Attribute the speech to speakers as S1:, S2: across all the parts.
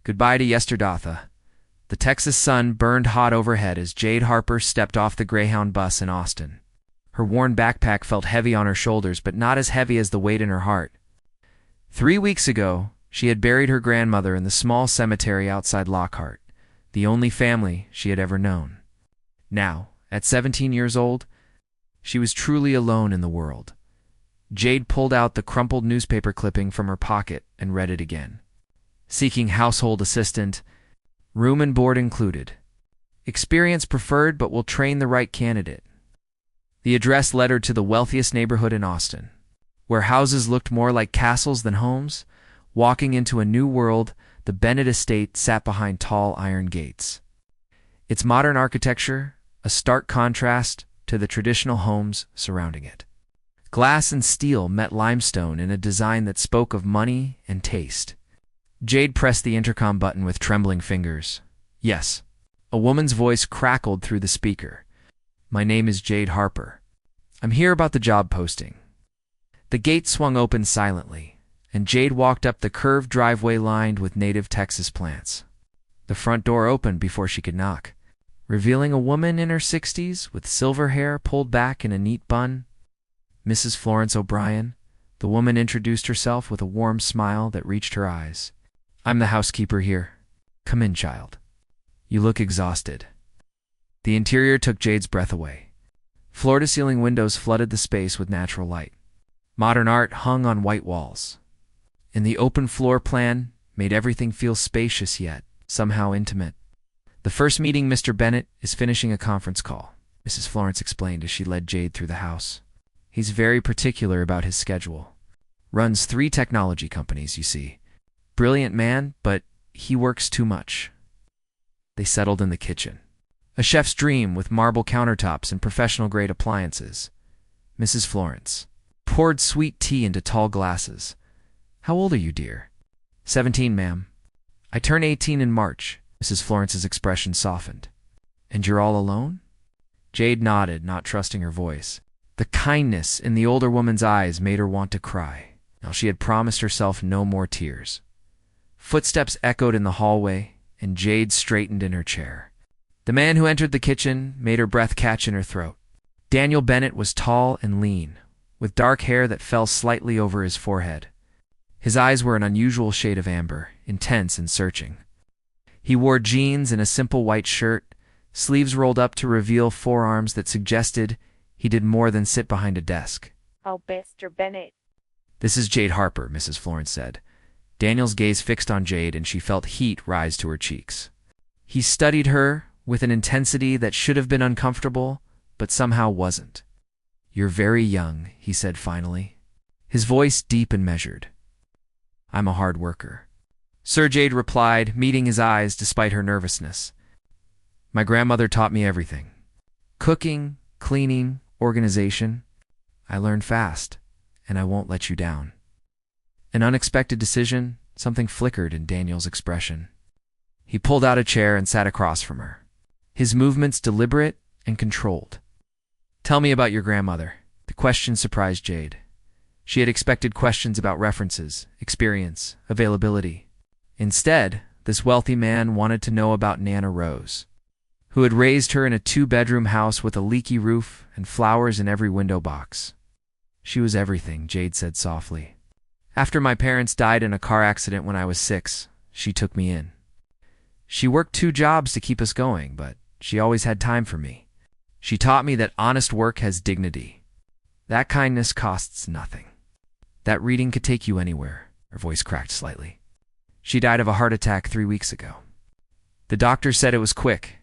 S1: Goodbye to Yesterdatha. The Texas sun burned hot overhead as Jade Harper stepped off the Greyhound bus in Austin. Her worn backpack felt heavy on her shoulders, but not as heavy as the weight in her heart. 3 weeks ago, she had buried her grandmother in the small cemetery outside Lockhart, the only family she had ever known. Now, at 17 years old, she was truly alone in the world. Jade pulled out the crumpled newspaper clipping from her pocket and read it again. Seeking household assistant, room and board included. Experience preferred, but will train the right candidate. The address led her to the wealthiest neighborhood in Austin, where houses looked more like castles than homes. Walking into a new world, the Bennett estate sat behind tall iron gates. Its modern architecture, a stark contrast to the traditional homes surrounding it. Glass and steel met limestone in a design that spoke of money and taste. Jade pressed the intercom button with trembling fingers. Yes, a woman's voice crackled through the speaker. My name is Jade Harper. I'm here about the job posting. The gate swung open silently, and Jade walked up the curved driveway lined with native Texas plants. The front door opened before she could knock, revealing a woman in her 60s with silver hair pulled back in a neat bun. Mrs. Florence O'Brien, the woman introduced herself with a warm smile that reached her eyes. I'm the housekeeper here. Come in, child. You look exhausted. The interior took Jade's breath away. Floor-to-ceiling windows flooded the space with natural light. Modern art hung on white walls, and the open floor plan made everything feel spacious yet somehow intimate. The first meeting, Mr. Bennett is finishing a conference call, Mrs. Florence explained as she led Jade through the house. He's very particular about his schedule. Runs 3 technology companies, you see. Brilliant man, but he works too much. They settled in the kitchen. A chef's dream with marble countertops and professional-grade appliances. Mrs. Florence poured sweet tea into tall glasses. How old are you, dear? 17, ma'am. I turn 18 in March. Mrs. Florence's expression softened. And you're all alone? Jade nodded, not trusting her voice. The kindness in the older woman's eyes made her want to cry. Now she had promised herself no more tears. Footsteps echoed in the hallway, and Jade straightened in her chair. The man who entered the kitchen made her breath catch in her throat. Daniel Bennett was tall and lean, with dark hair that fell slightly over his forehead. His eyes were an unusual shade of amber, intense and searching. He wore jeans and a simple white shirt, sleeves rolled up to reveal forearms that suggested he did more than sit behind a desk.
S2: Oh, Mr. Bennett.
S1: This is Jade Harper, Mrs. Florence said. Daniel's gaze fixed on Jade, and she felt heat rise to her cheeks. He studied her with an intensity that should have been uncomfortable, but somehow wasn't. You're very young, he said finally, his voice deep and measured. I'm a hard worker. Sir, Jade replied, meeting his eyes despite her nervousness. My grandmother taught me everything. Cooking, cleaning, organization. I learned fast, and I won't let you down. An unexpected decision, something flickered in Daniel's expression. He pulled out a chair and sat across from her, his movements deliberate and controlled. Tell me about your grandmother. The question surprised Jade. She had expected questions about references, experience, availability. Instead, this wealthy man wanted to know about Nana Rose, who had raised her in a 2-bedroom house with a leaky roof and flowers in every window box. She was everything, Jade said softly. After my parents died in a car accident when I was 6, she took me in. She worked 2 jobs to keep us going, but she always had time for me. She taught me that honest work has dignity. That kindness costs nothing. That reading could take you anywhere. Her voice cracked slightly. She died of a heart attack 3 weeks ago. The doctor said it was quick.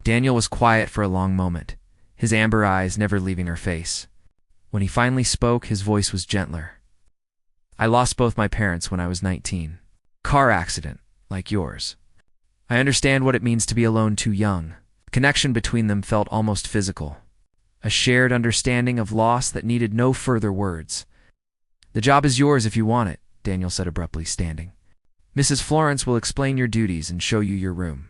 S1: Daniel was quiet for a long moment, his amber eyes never leaving her face. When he finally spoke, his voice was gentler. I lost both my parents when I was 19. Car accident, like yours. I understand what it means to be alone too young. The connection between them felt almost physical. A shared understanding of loss that needed no further words. The job is yours if you want it, Daniel said abruptly, standing. Mrs. Florence will explain your duties and show you your room.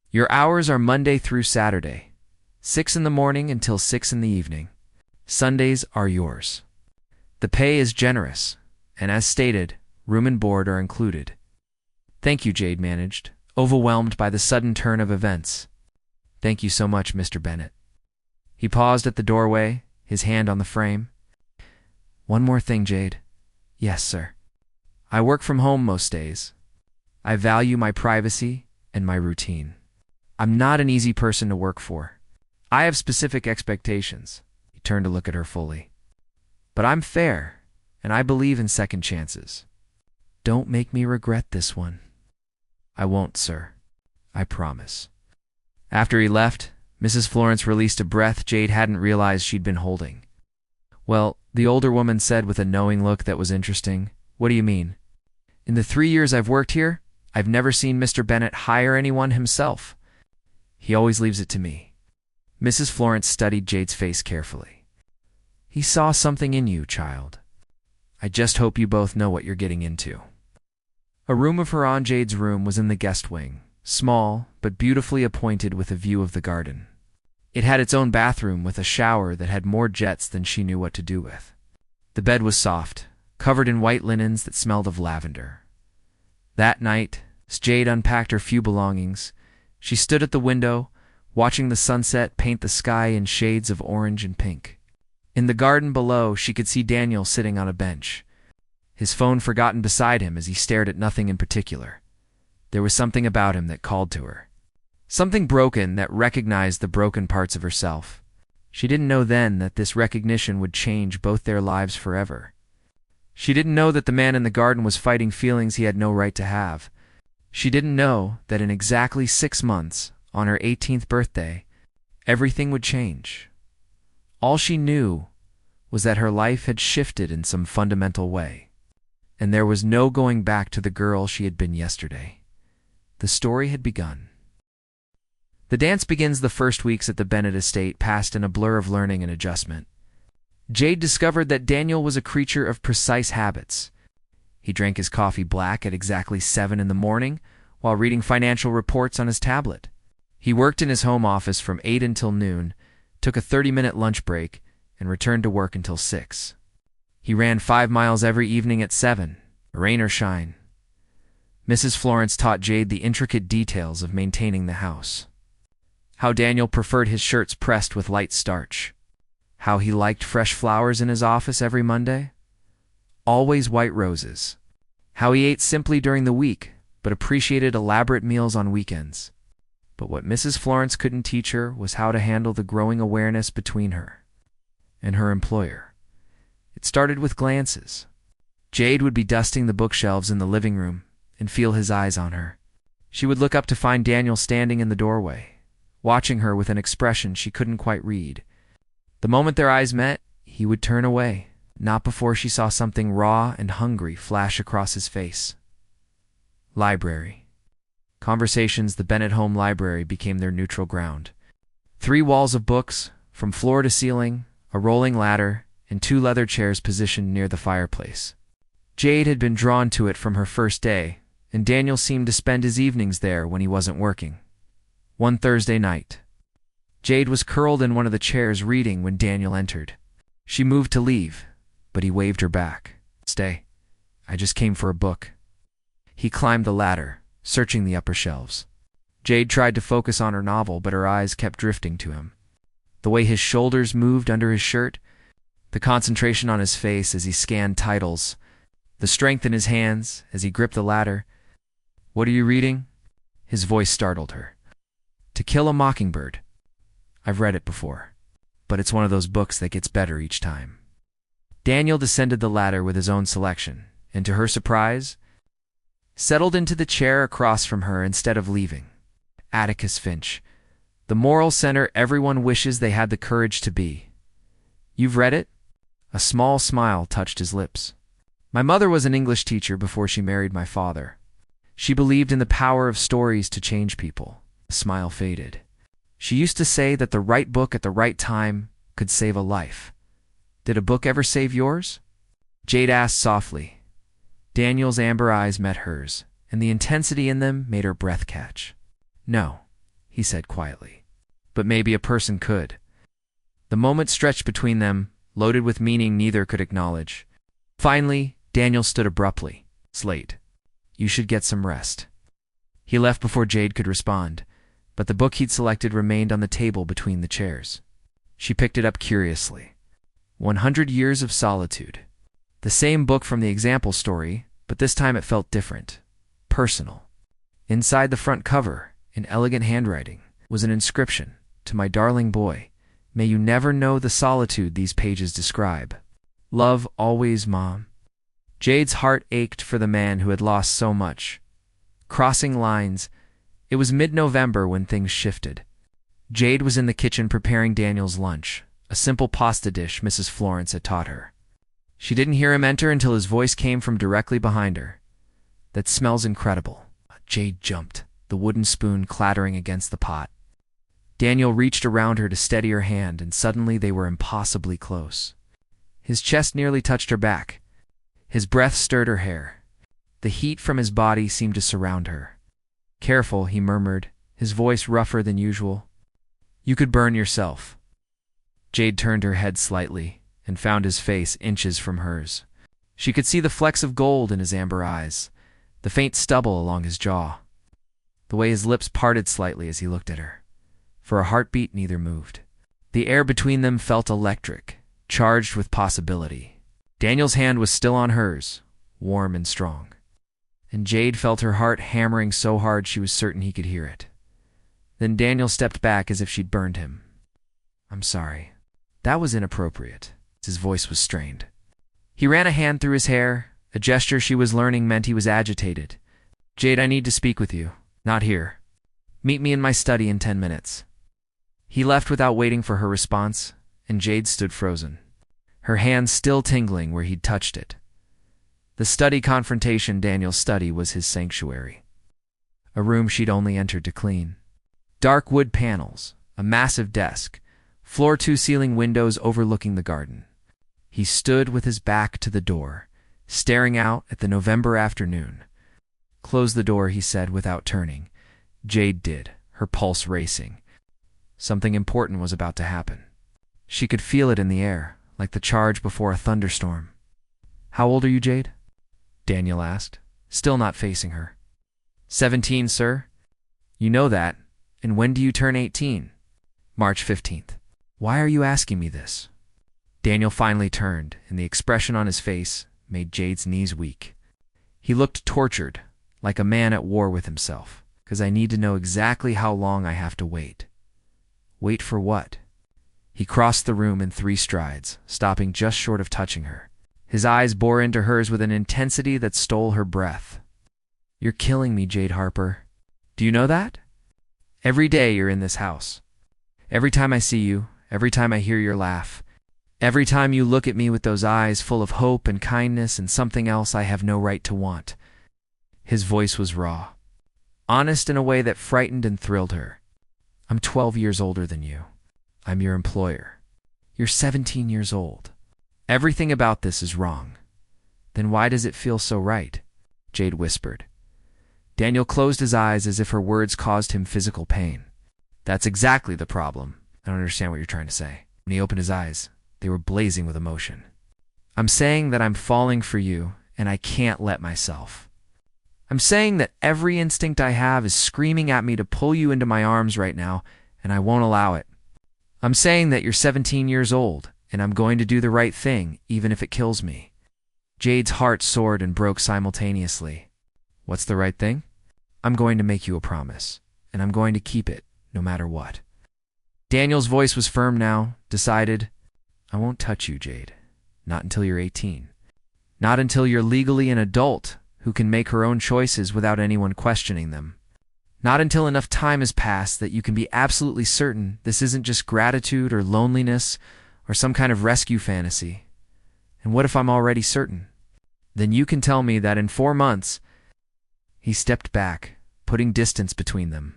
S1: Your hours are Monday through Saturday, 6 in the morning until 6 in the evening. Sundays are yours. The pay is generous, and as stated, room and board are included. Thank you, Jade managed, overwhelmed by the sudden turn of events. Thank you so much, Mr. Bennett. He paused at the doorway, his hand on the frame. One more thing, Jade. Yes, sir. I work from home most days. I value my privacy and my routine. I'm not an easy person to work for. I have specific expectations. He turned to look at her fully. But I'm fair, and I believe in second chances. Don't make me regret this one. I won't, sir. I promise. After he left, Mrs. Florence released a breath Jade hadn't realized she'd been holding. Well, the older woman said with a knowing look that was interesting. What do you mean? In the 3 years I've worked here, I've never seen Mr. Bennett hire anyone himself. He always leaves it to me. Mrs. Florence studied Jade's face carefully. He saw something in you, child. I just hope you both know what you're getting into. A room of her Aunt Jade's room was in the guest wing, small but beautifully appointed with a view of the garden. It had its own bathroom with a shower that had more jets than she knew what to do with. The bed was soft, covered in white linens that smelled of lavender. That night, as Jade unpacked her few belongings, she stood at the window, watching the sunset paint the sky in shades of orange and pink. In the garden below, she could see Daniel sitting on a bench, his phone forgotten beside him as he stared at nothing in particular. There was something about him that called to her. Something broken that recognized the broken parts of herself. She didn't know then that this recognition would change both their lives forever. She didn't know that the man in the garden was fighting feelings he had no right to have. She didn't know that in exactly 6 months, on her 18th birthday, everything would change. All she knew was that her life had shifted in some fundamental way, and there was no going back to the girl she had been yesterday. The story had begun. The dance begins the first weeks at the Bennett estate passed in a blur of learning and adjustment. Jade discovered that Daniel was a creature of precise habits. He drank his coffee black at exactly 7 in the morning while reading financial reports on his tablet. He worked in his home office from 8 until noon, took a 30-minute lunch break, and returned to work until 6. He ran 5 miles every evening at 7, rain or shine. Mrs. Florence taught Jade the intricate details of maintaining the house. How Daniel preferred his shirts pressed with light starch. How he liked fresh flowers in his office every Monday. Always white roses. How he ate simply during the week, but appreciated elaborate meals on weekends. But what Mrs. Florence couldn't teach her was how to handle the growing awareness between her and her employer. It started with glances. Jade would be dusting the bookshelves in the living room and feel his eyes on her. She would look up to find Daniel standing in the doorway, watching her with an expression she couldn't quite read. The moment their eyes met, he would turn away, not before she saw something raw and hungry flash across his face. Library. Conversations, the Bennett home library became their neutral ground. 3 walls of books, from floor to ceiling, a rolling ladder, and 2 leather chairs positioned near the fireplace. Jade had been drawn to it from her first day, and Daniel seemed to spend his evenings there when he wasn't working. One Thursday night, Jade was curled in one of the chairs reading when Daniel entered. She moved to leave, but he waved her back. Stay. I just came for a book. He climbed the ladder, searching the upper shelves. Jade tried to focus on her novel, but her eyes kept drifting to him. The way his shoulders moved under his shirt, the concentration on his face as he scanned titles, the strength in his hands as he gripped the ladder. What are you reading? His voice startled her. To Kill a Mockingbird. I've read it before, but it's one of those books that gets better each time. Daniel descended the ladder with his own selection, and to her surprise, settled into the chair across from her instead of leaving. Atticus Finch, the moral center everyone wishes they had the courage to be. You've read it? A small smile touched his lips. My mother was an English teacher before she married my father. She believed in the power of stories to change people. The smile faded. She used to say that the right book at the right time could save a life. Did a book ever save yours? Jade asked softly. Daniel's amber eyes met hers, and the intensity in them made her breath catch. No, he said quietly. But maybe a person could. The moment stretched between them, loaded with meaning neither could acknowledge. Finally, Daniel stood abruptly. Slate. You should get some rest. He left before Jade could respond, but the book he'd selected remained on the table between the chairs. She picked it up curiously. 100 Years of Solitude. The same book from the example story, but this time it felt different, personal. Inside the front cover, in elegant handwriting, was an inscription, "To my darling boy, may you never know the solitude these pages describe. Love always, Mom." Jade's heart ached for the man who had lost so much. Crossing lines, it was mid-November when things shifted. Jade was in the kitchen preparing Daniel's lunch, a simple pasta dish Mrs. Florence had taught her. She didn't hear him enter until his voice came from directly behind her. "That smells incredible." Jade jumped, the wooden spoon clattering against the pot. Daniel reached around her to steady her hand, and suddenly they were impossibly close. His chest nearly touched her back. His breath stirred her hair. The heat from his body seemed to surround her. "Careful," he murmured, his voice rougher than usual. "You could burn yourself." Jade turned her head slightly and found his face inches from hers. She could see the flecks of gold in his amber eyes, the faint stubble along his jaw, the way his lips parted slightly as he looked at her. For a heartbeat, neither moved. The air between them felt electric, charged with possibility. Daniel's hand was still on hers, warm and strong. And Jade felt her heart hammering so hard she was certain he could hear it. Then Daniel stepped back as if she'd burned him. "I'm sorry. That was inappropriate." His voice was strained. He ran a hand through his hair, a gesture she was learning meant he was agitated. "Jade, I need to speak with you. Not here. Meet me in my study in 10 minutes. He left without waiting for her response, and Jade stood frozen, her hand still tingling where he'd touched it. The study confrontation, Daniel's study, was his sanctuary. A room she'd only entered to clean. Dark wood panels, a massive desk, floor-to-ceiling windows overlooking the garden. He stood with his back to the door, staring out at the November afternoon. "Close the door," he said without turning. Jade did, her pulse racing. Something important was about to happen. She could feel it in the air, like the charge before a thunderstorm. "How old are you, Jade?" Daniel asked, still not facing her. 17, sir." "You know that. And when do you turn 18? "March 15th. "Why are you asking me this?" Daniel finally turned, and the expression on his face made Jade's knees weak. He looked tortured, like a man at war with himself. "Because I need to know exactly how long I have to wait." "Wait for what?" He crossed the room in 3 strides, stopping just short of touching her. His eyes bore into hers with an intensity that stole her breath. "You're killing me, Jade Harper. Do you know that? Every day you're in this house. Every time I see you, every time I hear your laugh, every time you look at me with those eyes full of hope and kindness and something else I have no right to want." His voice was raw, honest in a way that frightened and thrilled her. "I'm 12 years older than you. I'm your employer. You're 17 years old. Everything about this is wrong. Then why does it feel so right?" Jade whispered. Daniel closed his eyes as if her words caused him physical pain. "That's exactly the problem. I don't understand what you're trying to say." When he opened his eyes, they were blazing with emotion. "I'm saying that I'm falling for you, and I can't let myself. I'm saying that every instinct I have is screaming at me to pull you into my arms right now, and I won't allow it. I'm saying that you're 17 years old, and I'm going to do the right thing, even if it kills me." Jade's heart soared and broke simultaneously. "What's the right thing?" "I'm going to make you a promise, and I'm going to keep it, no matter what." Daniel's voice was firm now, decided. "I won't touch you, Jade. Not until you're 18. Not until you're legally an adult who can make her own choices without anyone questioning them. Not until enough time has passed that you can be absolutely certain this isn't just gratitude or loneliness or some kind of rescue fantasy. And what if I'm already certain? Then you can tell me that in 4 months..." He stepped back, putting distance between them.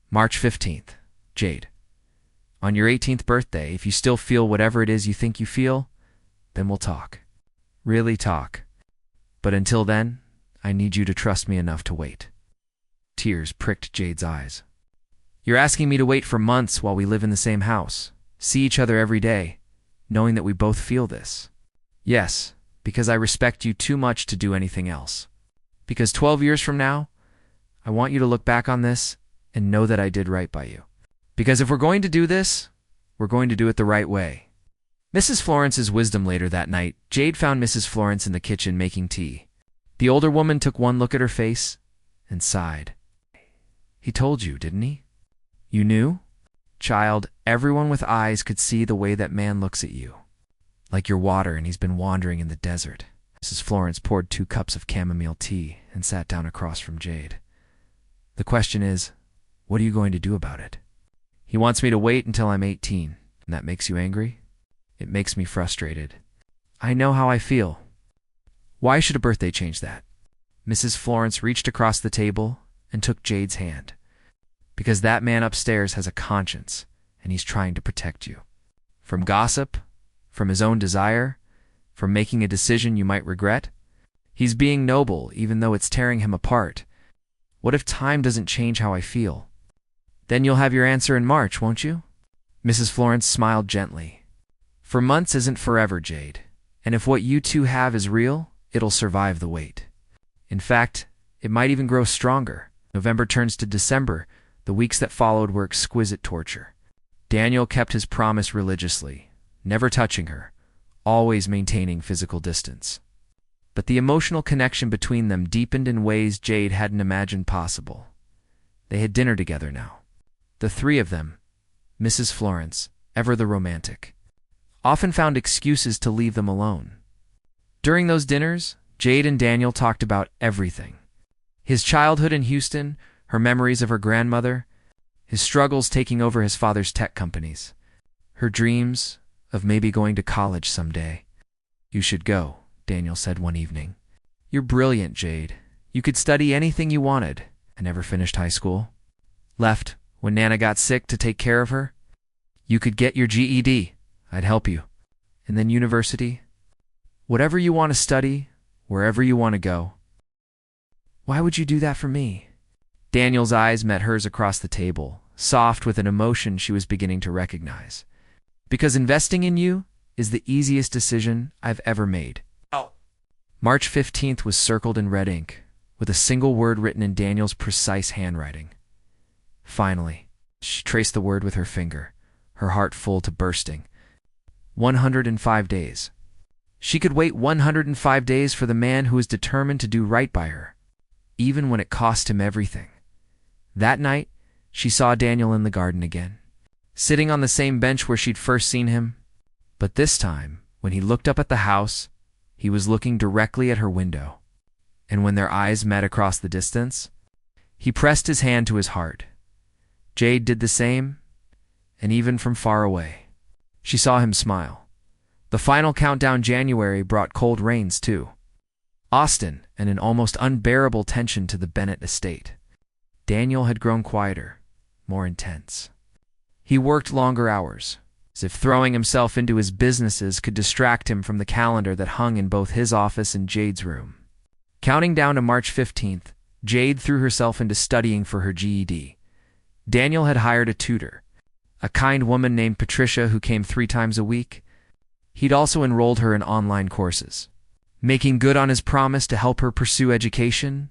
S1: "March 15th, Jade. On your 18th birthday, if you still feel whatever it is you think you feel, then we'll talk. Really talk. But until then, I need you to trust me enough to wait." Tears pricked Jade's eyes. "You're asking me to wait for months while we live in the same house, see each other every day, knowing that we both feel this?" "Yes, because I respect you too much to do anything else. Because 12 years from now, I want you to look back on this and know that I did right by you. Because if we're going to do this, we're going to do it the right way." Mrs. Florence's wisdom. Later that night, Jade found Mrs. Florence in the kitchen making tea. The older woman took one look at her face and sighed. "He told you, didn't he? You knew? Child, everyone with eyes could see the way that man looks at you. Like you're water and he's been wandering in the desert." Mrs. Florence poured 2 cups of chamomile tea and sat down across from Jade. "The question is, what are you going to do about it?" "He wants me to wait until I'm 18, and that makes you angry?" "It makes me frustrated. I know how I feel. Why should a birthday change that?" Mrs. Florence reached across the table and took Jade's hand. "Because that man upstairs has a conscience, and he's trying to protect you. From gossip, from his own desire, from making a decision you might regret. He's being noble, even though it's tearing him apart. What if time doesn't change how I feel? Then you'll have your answer in March, won't you?" Mrs. Florence smiled gently. "For months isn't forever, Jade. And if what you two have is real, it'll survive the wait. In fact, it might even grow stronger." November turns to December. The weeks that followed were exquisite torture. Daniel kept his promise religiously, never touching her, always maintaining physical distance. But the emotional connection between them deepened in ways Jade hadn't imagined possible. They had dinner together now. The 3 of them, Mrs. Florence, ever the romantic, often found excuses to leave them alone. During those dinners, Jade and Daniel talked about everything. His childhood in Houston, her memories of her grandmother, his struggles taking over his father's tech companies, her dreams of maybe going to college someday. "You should go," Daniel said one evening. "You're brilliant, Jade. You could study anything you wanted." "I never finished high school. Left when Nana got sick to take care of her." "You could get your GED. I'd help you. And then university. Whatever you want to study, wherever you want to go." "Why would you do that for me?" Daniel's eyes met hers across the table, soft with an emotion she was beginning to recognize. "Because investing in you is the easiest decision I've ever made." Oh. March 15th was circled in red ink, with a single word written in Daniel's precise handwriting. Finally, she traced the word with her finger, her heart full to bursting. 105 days. She could wait 105 days for the man who was determined to do right by her, even when it cost him everything. That night, she saw Daniel in the garden again, sitting on the same bench where she'd first seen him. But this time, when he looked up at the house, he was looking directly at her window. And when their eyes met across the distance, he pressed his hand to his heart. Jade did the same, and even from far away, she saw him smile. The final countdown. January brought cold rains, too. Austin, and an almost unbearable tension to the Bennett estate. Daniel had grown quieter, more intense. He worked longer hours, as if throwing himself into his businesses could distract him from the calendar that hung in both his office and Jade's room. Counting down to March 15th, Jade threw herself into studying for her GED. Daniel had hired a tutor, a kind woman named Patricia who came 3 times a week. He'd also enrolled her in online courses, making good on his promise to help her pursue education.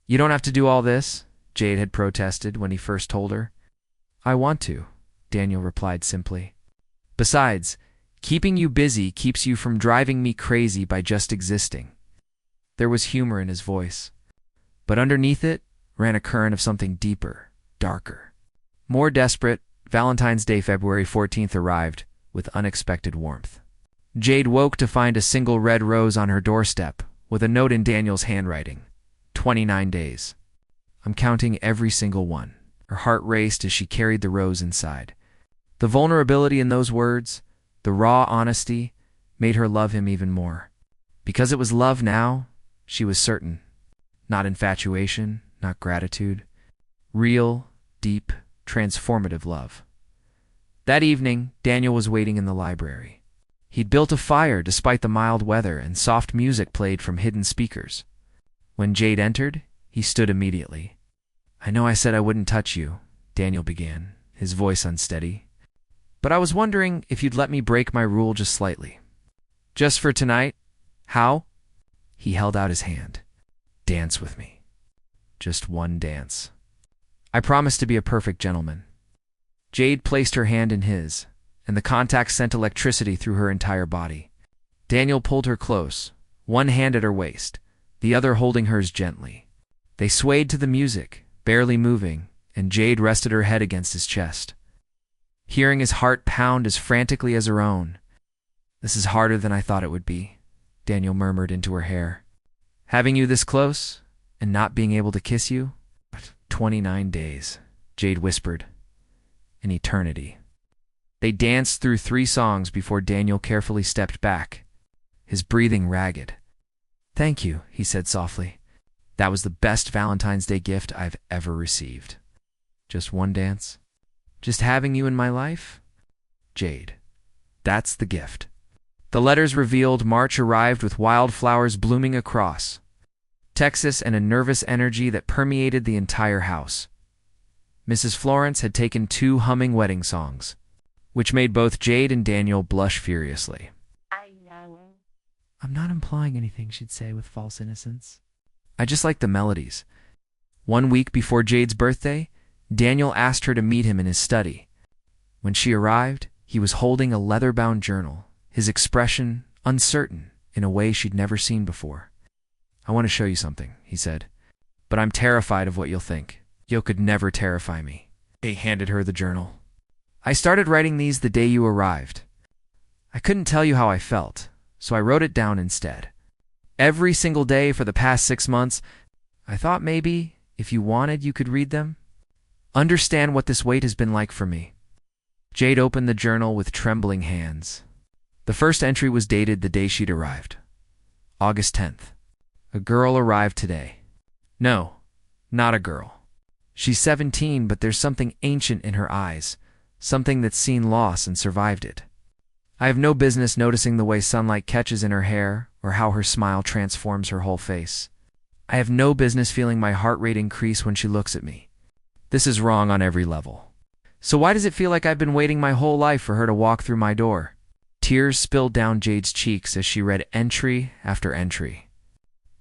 S1: "You don't have to do all this," Jade had protested when he first told her. "I want to," Daniel replied simply. "Besides, keeping you busy keeps you from driving me crazy by just existing." There was humor in his voice, but underneath it ran a current of something deeper, darker. More desperate, Valentine's Day, February 14th arrived with unexpected warmth. Jade woke to find a single red rose on her doorstep with a note in Daniel's handwriting. 29 days. "I'm counting every single one." Her heart raced as she carried the rose inside. The vulnerability in those words, the raw honesty, made her love him even more. Because it was love now, she was certain. Not infatuation, not gratitude. Real, deep, transformative love. That evening, Daniel was waiting in the library. He'd built a fire despite the mild weather, and soft music played from hidden speakers. When Jade entered, he stood immediately. "I know I said I wouldn't touch you," Daniel began, his voice unsteady. "But I was wondering if you'd let me break my rule just slightly. Just for tonight." "How?" He held out his hand. "Dance with me." Just one dance. I promise to be a perfect gentleman. Jade placed her hand in his, and the contact sent electricity through her entire body. Daniel pulled her close, one hand at her waist, the other holding hers gently. They swayed to the music, barely moving, and Jade rested her head against his chest. Hearing his heart pound as frantically as her own. "This is harder than I thought it would be," Daniel murmured into her hair. "Having you this close, and not being able to kiss you? 29 days, Jade whispered. An eternity. They danced through 3 songs before Daniel carefully stepped back, his breathing ragged. "Thank you," he said softly. "That was the best Valentine's Day gift I've ever received. Just one dance. Just having you in my life? Jade. That's the gift." The letters revealed March arrived with wildflowers blooming across Texas and a nervous energy that permeated the entire house. Mrs. Florence had taken 2 humming wedding songs, which made both Jade and Daniel blush furiously. "I'm not implying anything," she'd say with false innocence. "I just like the melodies." 1 week before Jade's birthday, Daniel asked her to meet him in his study. When she arrived, he was holding a leather-bound journal, his expression uncertain in a way she'd never seen before. "I want to show you something," he said, "but I'm terrified of what you'll think. You could never terrify me." He handed her the journal. "I started writing these the day you arrived. I couldn't tell you how I felt, so I wrote it down instead. Every single day for the past 6 months, I thought maybe, if you wanted, you could read them. Understand what this wait has been like for me." Jade opened the journal with trembling hands. The first entry was dated the day she'd arrived. August 10th. "A girl arrived today. No, not a girl. She's 17, but there's something ancient in her eyes, something that's seen loss and survived it. I have no business noticing the way sunlight catches in her hair or how her smile transforms her whole face. I have no business feeling my heart rate increase when she looks at me. This is wrong on every level. So why does it feel like I've been waiting my whole life for her to walk through my door?" Tears spilled down Jade's cheeks as she read entry after entry.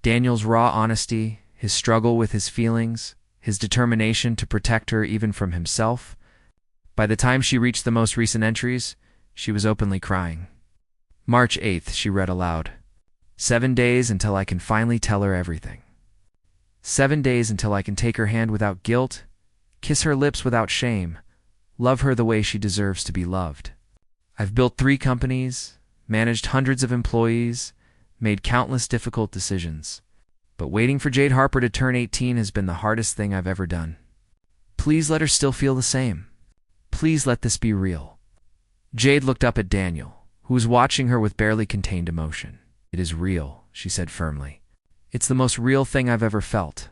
S1: Daniel's raw honesty, his struggle with his feelings, his determination to protect her even from himself. By the time she reached the most recent entries, she was openly crying. March 8th, she read aloud. 7 days until I can finally tell her everything. 7 days until I can take her hand without guilt, kiss her lips without shame, love her the way she deserves to be loved. I've built 3 companies, managed hundreds of employees, made countless difficult decisions. But waiting for Jade Harper to turn 18 has been the hardest thing I've ever done. Please let her still feel the same. Please let this be real." Jade looked up at Daniel, who was watching her with barely contained emotion. "It is real," she said firmly. "It's the most real thing I've ever felt."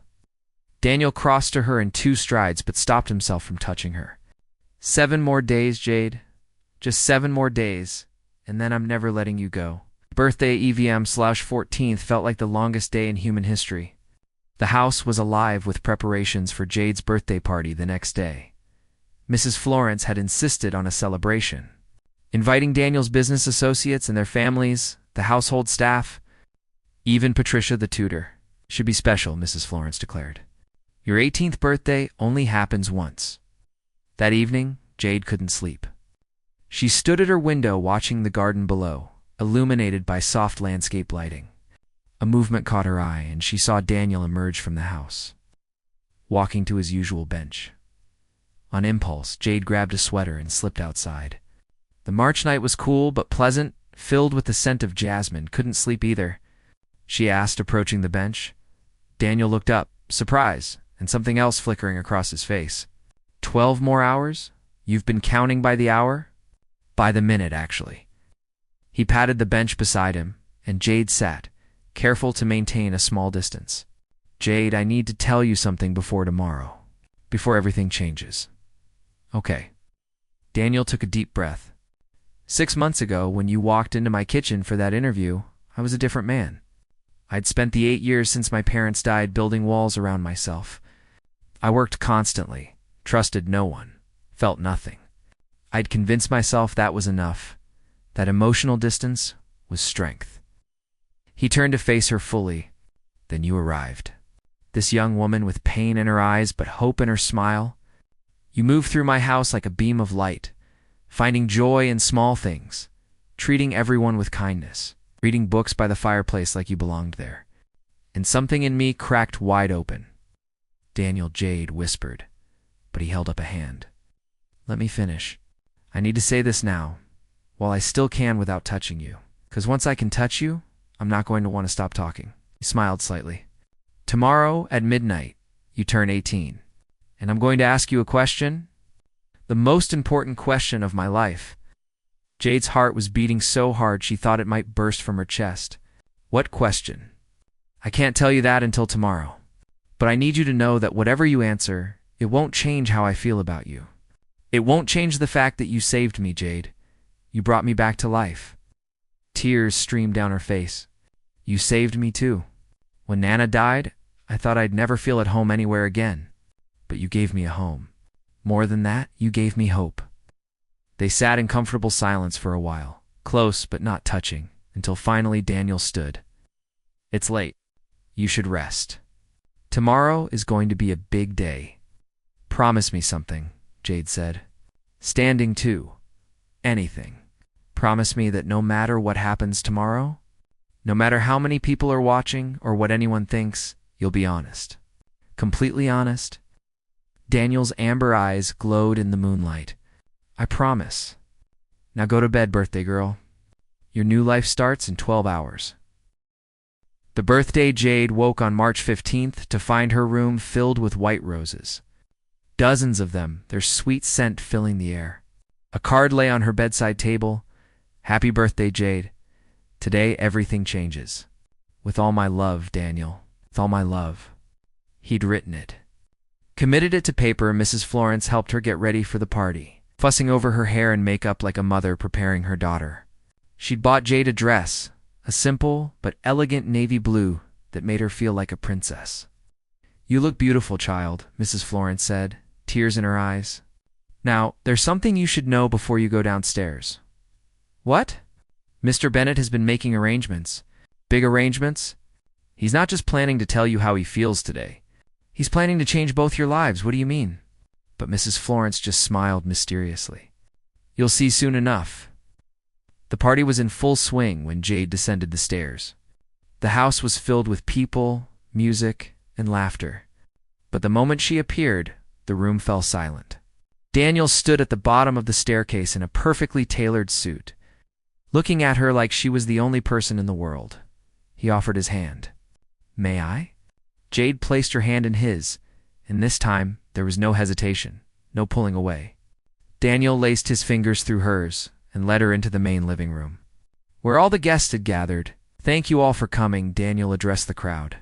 S1: Daniel crossed to her in 2 strides but stopped himself from touching her. 7 more days, Jade. Just 7 more days, and then I'm never letting you go." Birthday EVM/14th felt like the longest day in human history. The house was alive with preparations for Jade's birthday party the next day. Mrs. Florence had insisted on a celebration, inviting Daniel's business associates and their families, the household staff, even Patricia the tutor. "Should be special," Mrs. Florence declared. "Your 18th birthday only happens once." That evening, Jade couldn't sleep. She stood at her window watching the garden below, illuminated by soft landscape lighting. A movement caught her eye, and she saw Daniel emerge from the house, walking to his usual bench. On impulse, Jade grabbed a sweater and slipped outside. The March night was cool but pleasant, filled with the scent of jasmine. "Couldn't sleep either?" she asked, approaching the bench. Daniel looked up, surprise, and something else flickering across his face. 12 more hours? You've been counting by the hour?" "By the minute, actually." He patted the bench beside him, and Jade sat, careful to maintain a small distance. "Jade, I need to tell you something before tomorrow. Before everything changes." "Okay." Daniel took a deep breath. 6 months ago, when you walked into my kitchen for that interview, I was a different man. I'd spent the 8 years since my parents died building walls around myself. I worked constantly, trusted no one, felt nothing. I'd convinced myself that was enough, that emotional distance was strength. He turned to face her fully. "Then you arrived. this young woman with pain in her eyes but hope in her smile. You move through my house like a beam of light, finding joy in small things, treating everyone with kindness, reading books by the fireplace like you belonged there. And something in me cracked wide open. Daniel, Jade whispered, but he held up a hand. Let me finish. I need to say this now, while I still can without touching you. 'Cause once I can touch you, I'm not going to want to stop talking. He smiled slightly. Tomorrow at midnight, you turn 18. And I'm going to ask you a question. The most important question of my life. Jade's heart was beating so hard she thought it might burst from her chest. What question? I can't tell you that until tomorrow. But I need you to know that whatever you answer, it won't change how I feel about you. It won't change the fact that you saved me, Jade. You brought me back to life. Tears streamed down her face. You saved me too. When Nana died, I thought I'd never feel at home anywhere again. But you gave me a home. More than that, you gave me hope. They sat in comfortable silence for a while, close but not touching, until finally Daniel stood. It's late. You should rest. Tomorrow is going to be a big day. Promise me something, Jade said. Standing too. Anything. Promise me that no matter what happens tomorrow, no matter how many people are watching or what anyone thinks, you'll be honest. Completely honest. Daniel's amber eyes glowed in the moonlight. I promise. Now go to bed, birthday girl. Your new life starts in 12 hours. The birthday Jade woke on March 15th to find her room filled with white roses. Dozens of them, their sweet scent filling the air. A card lay on her bedside table. Happy birthday, Jade. Today everything changes. With all my love, Daniel. With all my love. He'd written it. Committed it to paper, Mrs. Florence helped her get ready for the party, fussing over her hair and makeup like a mother preparing her daughter. She'd bought Jade a dress, a simple but elegant navy blue that made her feel like a princess. You look beautiful, child, Mrs. Florence said, tears in her eyes. Now, there's something you should know before you go downstairs. What? Mr. Bennett has been making arrangements. Big arrangements? He's not just planning to tell you how he feels today. He's planning to change both your lives. What do you mean? But Mrs. Florence just smiled mysteriously. You'll see soon enough. The party was in full swing when Jade descended the stairs. The house was filled with people, music, and laughter. But the moment she appeared, the room fell silent. Daniel stood at the bottom of the staircase in a perfectly tailored suit, looking at her like she was the only person in the world. He offered his hand. May I? Jade placed her hand in his, and this time there was no hesitation, no pulling away. Daniel laced his fingers through hers and led her into the main living room, where all the guests had gathered. Thank you all for coming, Daniel addressed the crowd.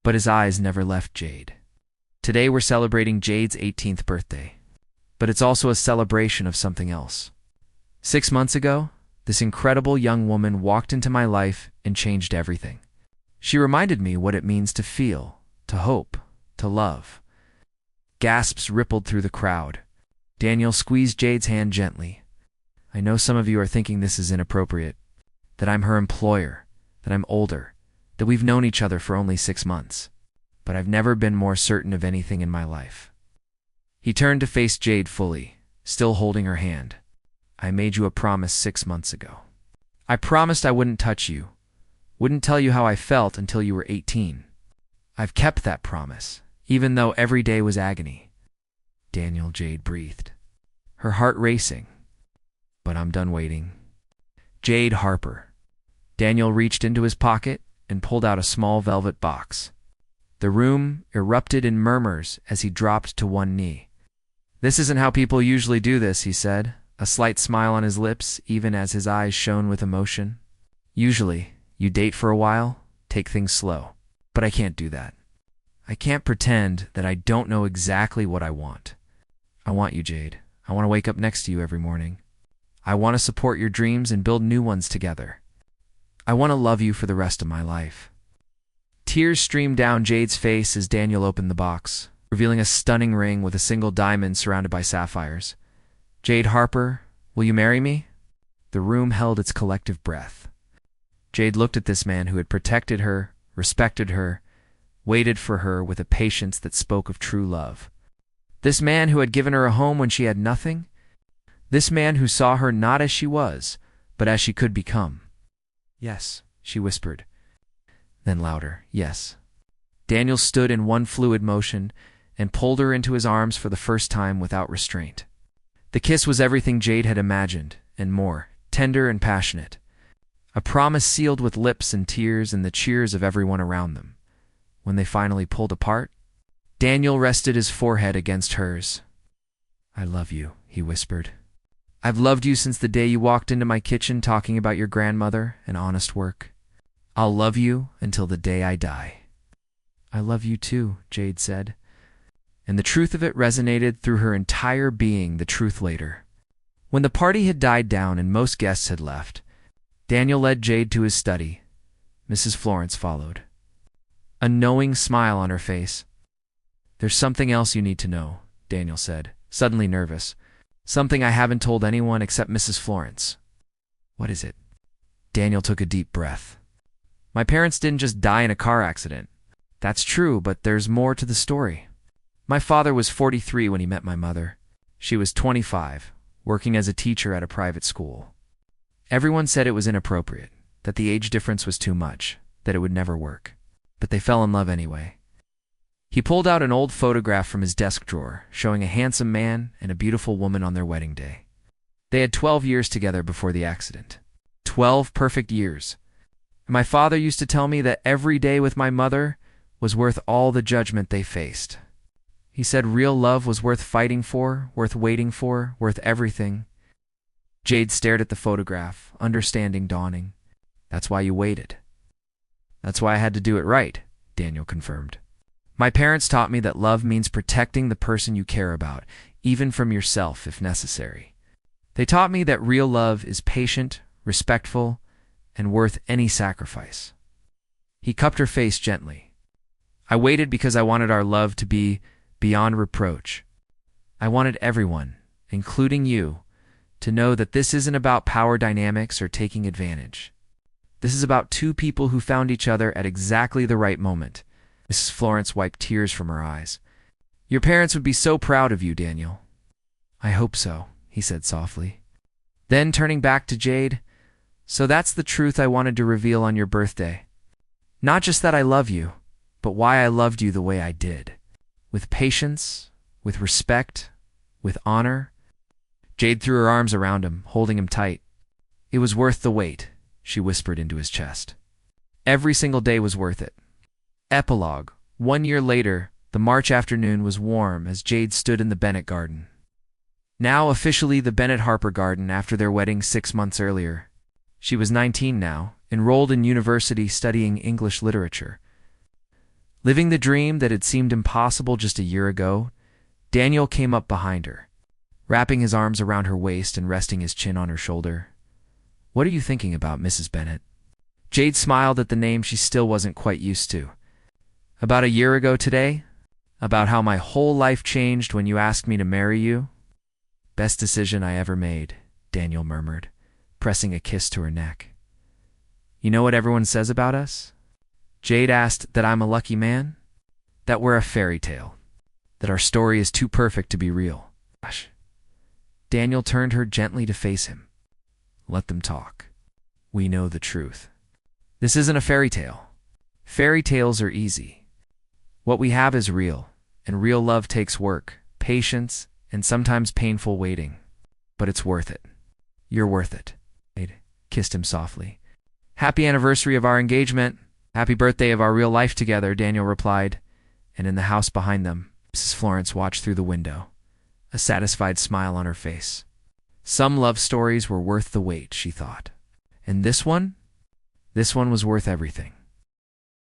S1: But his eyes never left Jade. Today we're celebrating Jade's 18th birthday, but it's also a celebration of something else. 6 months ago, this incredible young woman walked into my life and changed everything. She reminded me what it means to feel, to hope, to love. Gasps rippled through the crowd. Daniel squeezed Jade's hand gently. I know some of you are thinking this is inappropriate, that I'm her employer, that I'm older, that we've known each other for only 6 months. But I've never been more certain of anything in my life. He turned to face Jade fully, still holding her hand. I made you a promise 6 months ago. I promised I wouldn't touch you, wouldn't tell you how I felt until you were 18. I've kept that promise, even though every day was agony. Daniel, Jade breathed, her heart racing. But I'm done waiting. Jade Harper. Daniel reached into his pocket and pulled out a small velvet box. The room erupted in murmurs as he dropped to one knee. This isn't how people usually do this, he said, a slight smile on his lips even as his eyes shone with emotion. Usually, you date for a while, take things slow. But I can't do that. I can't pretend that I don't know exactly what I want. I want you, Jade. I want to wake up next to you every morning. I want to support your dreams and build new ones together. I want to love you for the rest of my life. Tears streamed down Jade's face as Daniel opened the box, revealing a stunning ring with a single diamond surrounded by sapphires. Jade Harper, will you marry me? The room held its collective breath. Jade looked at this man who had protected her, respected her, waited for her with a patience that spoke of true love. This man who had given her a home when she had nothing? This man who saw her not as she was, but as she could become. "Yes," she whispered. Then louder, "Yes." Daniel stood in one fluid motion and pulled her into his arms for the first time without restraint. The kiss was everything Jade had imagined, and more, tender and passionate. A promise sealed with lips and tears and the cheers of everyone around them. When they finally pulled apart, Daniel rested his forehead against hers. "I love you," he whispered. "I've loved you since the day you walked into my kitchen talking about your grandmother and honest work. I'll love you until the day I die." "I love you too," Jade said. And the truth of it resonated through her entire being, the truth later. When the party had died down and most guests had left, Daniel led Jade to his study. Mrs. Florence followed, a knowing smile on her face. "There's something else you need to know," Daniel said, suddenly nervous. "Something I haven't told anyone except Mrs. Florence." "What is it?" Daniel took a deep breath. "My parents didn't just die in a car accident. That's true, but there's more to the story. My father was 43 when he met my mother. She was 25, working as a teacher at a private school. Everyone said it was inappropriate, that the age difference was too much, that it would never work. But they fell in love anyway." He pulled out an old photograph from his desk drawer, showing a handsome man and a beautiful woman on their wedding day. They had 12 years together before the accident. 12 perfect years. My father used to tell me that every day with my mother was worth all the judgment they faced. He said real love was worth fighting for, worth waiting for, worth everything. Jade stared at the photograph, understanding dawning. "That's why you waited." "That's why I had to do it right," Daniel confirmed. "My parents taught me that love means protecting the person you care about, even from yourself if necessary. They taught me that real love is patient, respectful, and worth any sacrifice." He cupped her face gently. "I waited because I wanted our love to be beyond reproach. I wanted everyone, including you, to know that this isn't about power dynamics or taking advantage. This is about two people who found each other at exactly the right moment." Mrs. Florence wiped tears from her eyes. "Your parents would be so proud of you, Daniel." "I hope so," he said softly. Then, turning back to Jade, "So that's the truth I wanted to reveal on your birthday. Not just that I love you, but why I loved you the way I did. With patience, with respect, with honor." Jade threw her arms around him, holding him tight. "It was worth the wait," she whispered into his chest. "Every single day was worth it." Epilogue. 1 year later, the March afternoon was warm as Jade stood in the Bennett garden. Now officially the Bennett Harper garden after their wedding 6 months earlier. She was 19 now, enrolled in university studying English literature. Living the dream that had seemed impossible just a year ago, Daniel came up behind her, wrapping his arms around her waist and resting his chin on her shoulder. "What are you thinking about, Mrs. Bennett?" Jade smiled at the name she still wasn't quite used to. "About a year ago today? About how my whole life changed when you asked me to marry you?" "Best decision I ever made," Daniel murmured, pressing a kiss to her neck. "You know what everyone says about us?" Jade asked. "That I'm a lucky man? That we're a fairy tale? That our story is too perfect to be real?" Gosh. Daniel turned her gently to face him. "Let them talk. We know the truth. This isn't a fairy tale. Fairy tales are easy. What we have is real, and real love takes work, patience, and sometimes painful waiting. But it's worth it. You're worth it." Jade kissed him softly. "Happy anniversary of our engagement. Happy birthday of our real life together," Daniel replied, and in the house behind them, Mrs. Florence watched through the window, a satisfied smile on her face. Some love stories were worth the wait, she thought. And this one? This one was worth everything.